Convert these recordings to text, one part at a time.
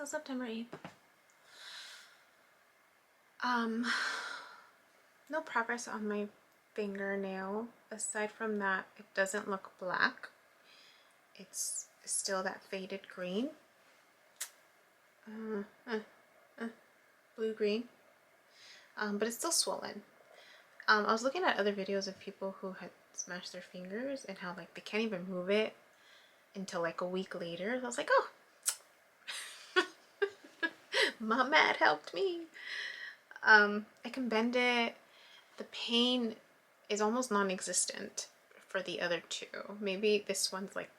September 8th. No progress on my fingernail. Aside from that, it doesn't look black. It's still that faded green. Blue-green. But it's still swollen. I was looking at other videos of people who had smashed their fingers and how like they can't even move it until like a week later. I was like, oh, Mom had helped me. I can bend it. The pain is almost non-existent for the other two. Maybe this one's like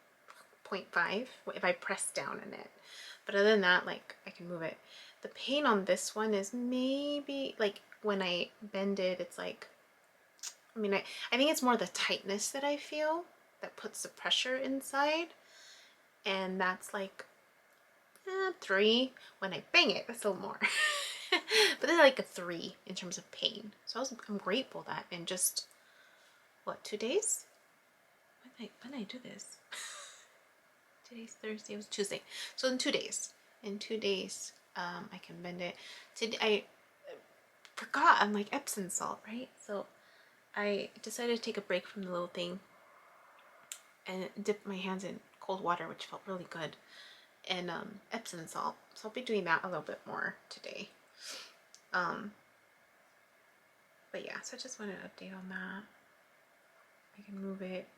0.5 if I press down on it. But other than that, like I can move it. The pain on this one is maybe like when I bend it, it's like, I mean, I think it's more the tightness that I feel that puts the pressure inside. And that's like 3. When I bang it, that's a little more. But they're like a 3 in terms of pain. So I'm grateful that in just, what, 2 days? When did I do this? Today's Thursday, it was Tuesday. So in 2 days. I can bend it. I forgot I'm like Epsom salt, right? So I decided to take a break from the little thing and dip my hands in cold water, which felt really good, and Epsom salt. So I'll be doing that a little bit more today. But yeah, so I just wanted an update on that. I can move it.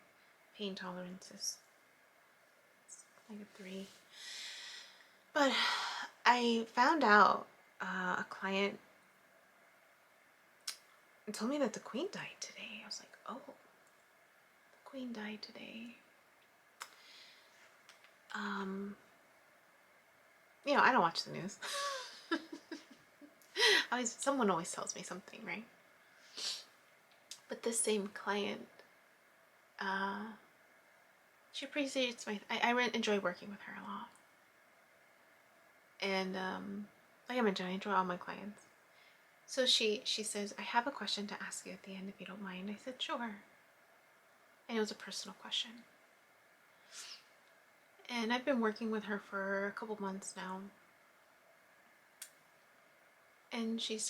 Pain tolerance is like a 3. But I found out a client told me that the queen died today. I was like, oh, the queen died today. You know, I don't watch the news. Someone always tells me something, right? But this same client, she appreciates I enjoy working with her a lot. And like I mentioned, I enjoy all my clients. So she says, I have a question to ask you at the end if you don't mind. I said, sure. And it was a personal question. And I've been working with her for a couple months now. And she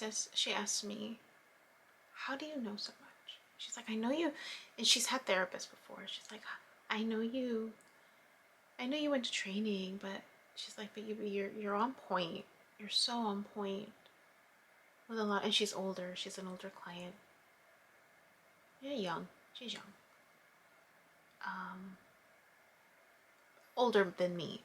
asked me, how do you know so much? She's like, I know you, and she's had therapists before. She's like, I know you went to training, but she's like, but you're on point. You're so on point with a lot. And she's older. She's an older client. Yeah, young. She's young. Older than me.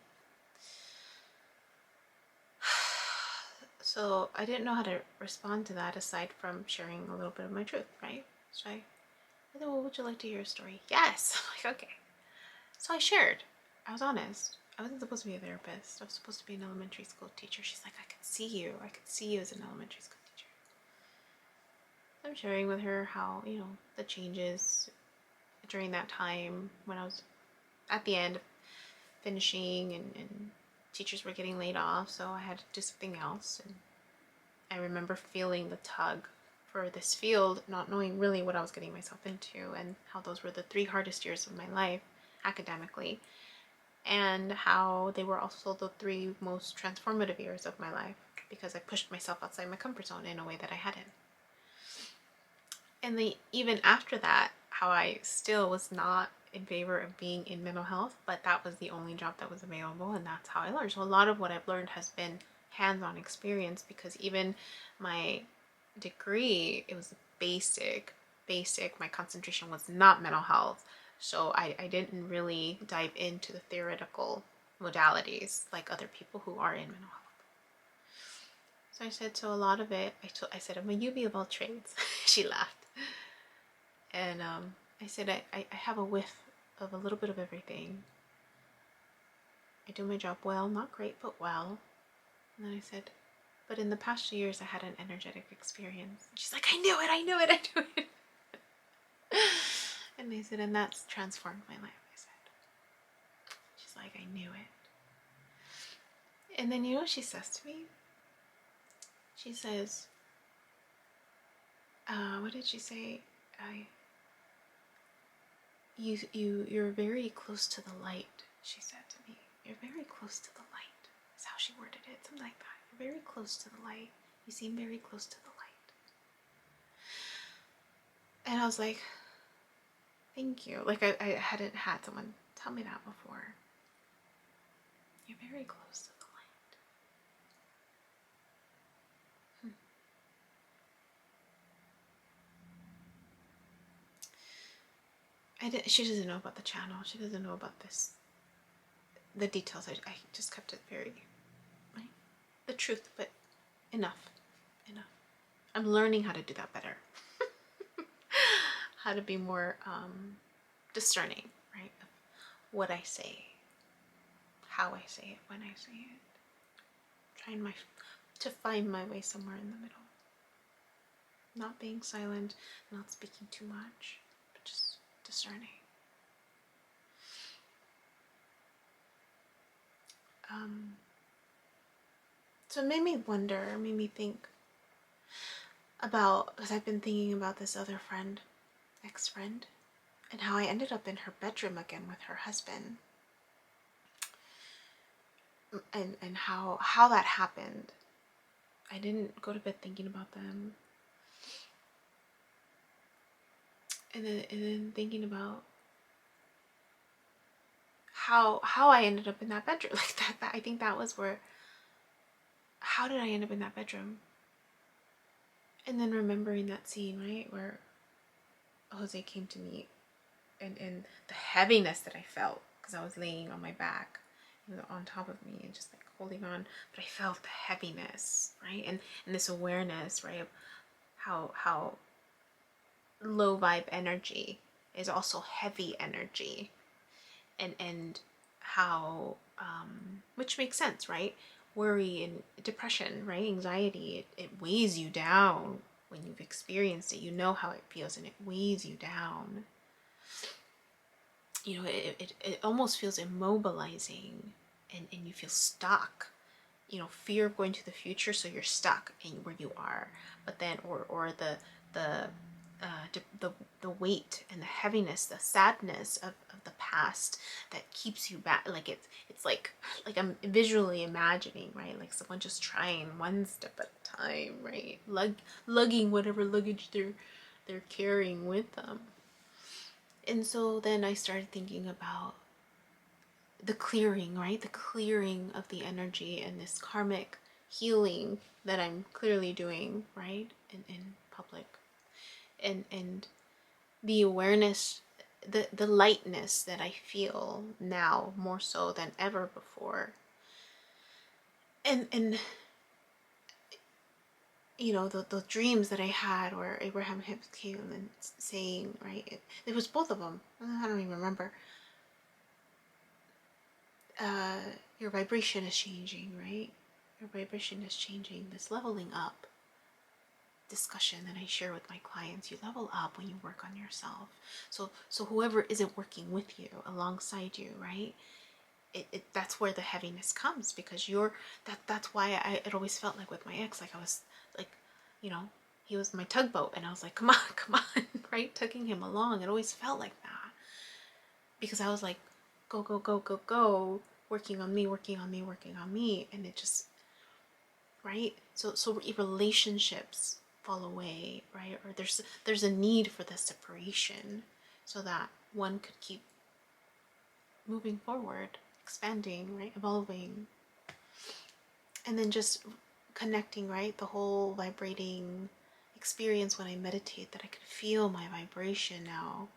So I didn't know how to respond to that aside from sharing a little bit of my truth, right? So I said, well, would you like to hear a story? Yes. I'm like, okay. So I shared. I was honest. I wasn't supposed to be a therapist. I was supposed to be an elementary school teacher. She's like, I could see you. I could see you as an elementary school teacher. I'm sharing with her how, you know, the changes during that time when I was at the end finishing and teachers were getting laid off, so I had to do something else. And I remember feeling the tug for this field, not knowing really what I was getting myself into, and how those were the 3 hardest years of my life academically, and how they were also the 3 most transformative years of my life because I pushed myself outside my comfort zone in a way that I hadn't. And even after that, how I still was not in favor of being in mental health, but that was the only job that was available, and that's how I learned. So a lot of what I've learned has been hands-on experience, because even my degree, it was basic. My concentration was not mental health, so I didn't really dive into the theoretical modalities like other people who are in mental health. So I said, so a lot of it, I said, I'm a Yubi of all trades. She laughed. And I said, I have a whiff of a little bit of everything. I do my job well, not great, but well. And then I said, but in the past 2 years, I had an energetic experience. And she's like, I knew it. And I said, and that's transformed my life, I said. She's like, I knew it. And then you know what she says to me? She says, what did she say? You're very close to the light, she said to me. You're very close to the light. I is how she worded it, something like that. You're very close to the light. You seem very close to the light. And I was like, thank you. Like I hadn't had someone tell me that before. You're very close to the light. She doesn't know about the channel. She doesn't know about this. The details. I just kept it very, like, the truth, but enough. I'm learning how to do that better. How to be more discerning, right? Of what I say, how I say it, when I say it. Trying to find my way somewhere in the middle. Not being silent, not speaking too much, but just discerning. So it made me wonder, made me think about, because I've been thinking about this other friend, ex-friend, and how I ended up in her bedroom again with her husband. And how that happened. I didn't go to bed thinking about them. And then thinking about how I ended up in that bedroom. Like that I think that was where, how did I end up in that bedroom? And then remembering that scene, right, where Jose came to me, and the heaviness that I felt because I was laying on my back, he was on top of me and just like holding on, but I felt the heaviness, right, and this awareness, right, of how low vibe energy is also heavy energy, and how which makes sense, right? Worry and depression, right? Anxiety, it weighs you down. When you've experienced it, you know how it feels, and it weighs you down. You know, it almost feels immobilizing, and you feel stuck. You know, fear of going to the future, so you're stuck in where you are. But then, or the weight and the heaviness, the sadness of the past that keeps you back. Like it's like I'm visually imagining, right? Like someone just trying one step at a time, right? Lugging whatever luggage they're carrying with them. And so then I started thinking about the clearing, right? The clearing of the energy and this karmic healing that I'm clearly doing, right? In public. And the awareness, the lightness that I feel now more so than ever before. And you know, the dreams that I had where Abraham Hicks came and saying, right, it was both of them. I don't even remember. Your vibration is changing, right? Your vibration is changing. This leveling up discussion that I share with my clients, you level up when you work on yourself. So whoever isn't working with you, alongside you, right? That's where the heaviness comes, because that's why it always felt like with my ex, like I was like, you know, he was my tugboat, and I was like, come on, right? Tugging him along. It always felt like that, because I was like, go, working on me, and it just, right? So relationships fall away, right? Or there's a need for the separation so that one could keep moving forward, expanding, right? Evolving. And then just connecting, right? The whole vibrating experience when I meditate, that I could feel my vibration now,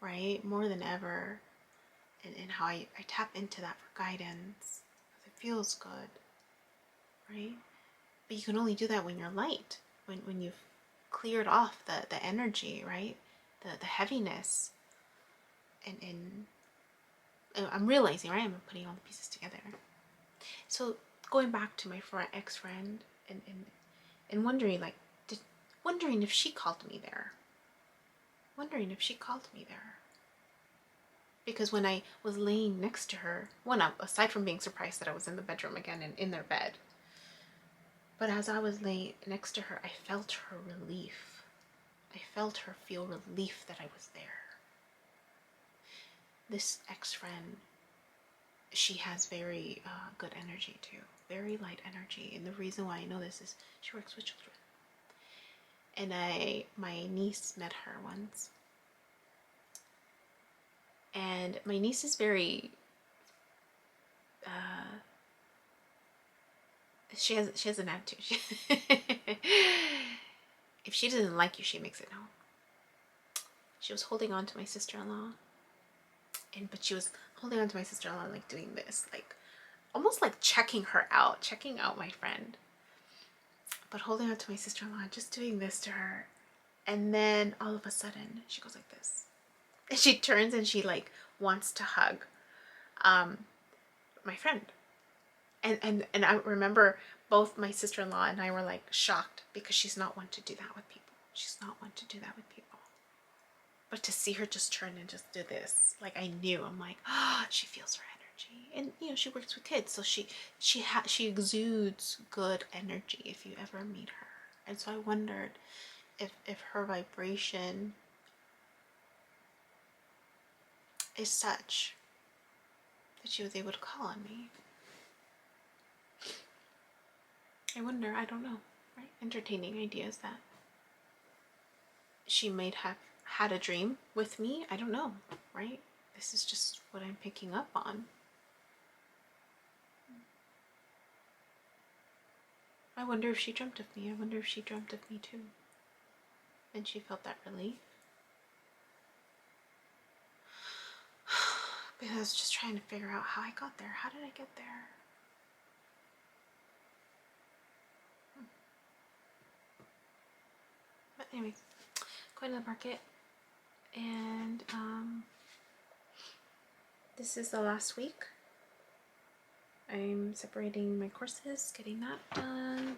right? More than ever. And how I tap into that for guidance. It feels good, right? But you can only do that when you're light, when you've cleared off the energy, right? The heaviness. And I'm realizing, right? I'm putting all the pieces together. So going back to my ex-friend and wondering, like, wondering if she called me there. Because when I was laying next to her, aside from being surprised that I was in the bedroom again and in their bed, but as I was laying next to her, I felt her relief. I felt her feel relief that I was there. This ex-friend she has very good energy too, very light energy. And the reason why I know this is she works with children. And my niece met her once. And my niece is very, she has an attitude. If she doesn't like you, she makes it known. She was holding on to my sister-in-law, but she was holding on to my sister-in-law like doing this, like almost like checking out my friend, but holding on to my sister-in-law, just doing this to her. And then all of a sudden she goes like this, and she turns and she like wants to hug my friend. And I remember both my sister-in-law and I were like shocked, because she's not one to do that with people. She's not one to do that with people. But to see her just turn and just do this, like I knew, I'm like, oh, she feels her energy. And you know, she works with kids, so she exudes good energy if you ever meet her. And so I wondered if her vibration is such that she was able to call on me. I wonder, I don't know, right? Entertaining ideas that she might have had a dream with me. I don't know, right? This is just what I'm picking up on. I wonder if she dreamt of me. I wonder if she dreamt of me too. And she felt that relief. Because I was just trying to figure out how I got there. How did I get there? But anyways, going to the market, and this is the last week. I'm separating my courses, getting that done.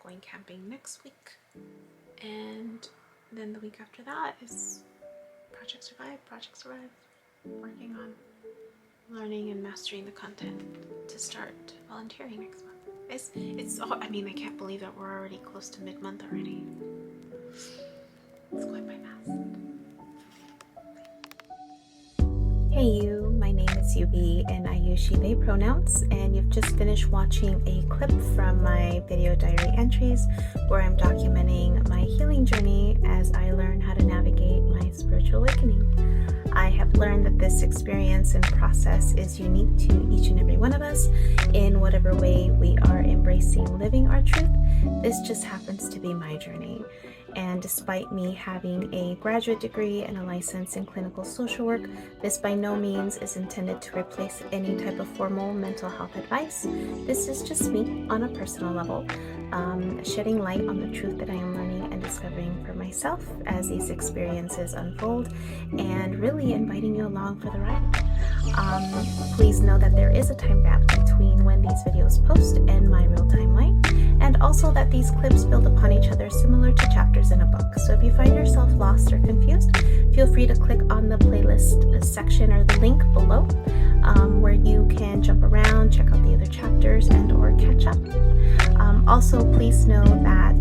Going camping next week, and then the week after that is Project Survive. Working on learning and mastering the content to start volunteering next month. It's I mean, I can't believe that we're already close to mid-month already. It's going by fast. Hey you, my name is Yubi and I use she, they pronouns, and you've just finished watching a clip from my video diary entries where I'm documenting my healing journey as I learn how to navigate my spiritual awakening. I have learned that this experience and process is unique to each and every one of us in whatever way we are embracing living our truth. This just happens to be my journey. And despite me having a graduate degree and a license in clinical social work, this by no means is intended to replace any type of formal mental health advice. This is just me on a personal level, shedding light on the truth that I am learning and discovering for myself as these experiences unfold, and really inviting you along for the ride. Please know that there is a time gap between when these videos post and my real timeline, and also that these clips build upon each other similar to chapters in a book. So if you find yourself lost or confused, feel free to click on the playlist section or the link below, where you can jump around, check out the other chapters, and or catch up. Also, please know that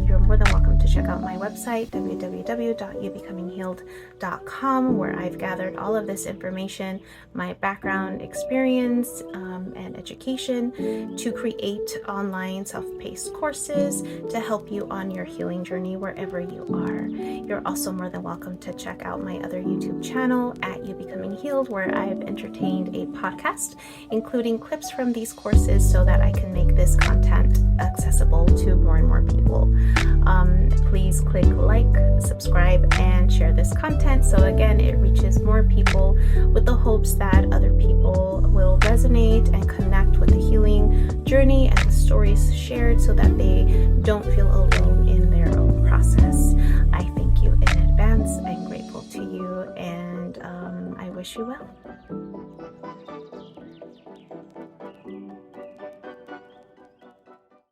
you're more than welcome to check out my website, www.youbecominghealed.com, where I've gathered all of this information, my background, experience, and education to create online self-paced courses to help you on your healing journey wherever you are. You're also more than welcome to check out my other YouTube channel at You Becoming Healed, where I've entertained a podcast, including clips from these courses so that I can make this content accessible to more and more people. Please click like, subscribe, and share this content so again it reaches more people, with the hopes that other people will resonate and connect with the healing journey and the stories shared so that they don't feel alone in their own process. I thank you in advance. I'm grateful to you, and I wish you well.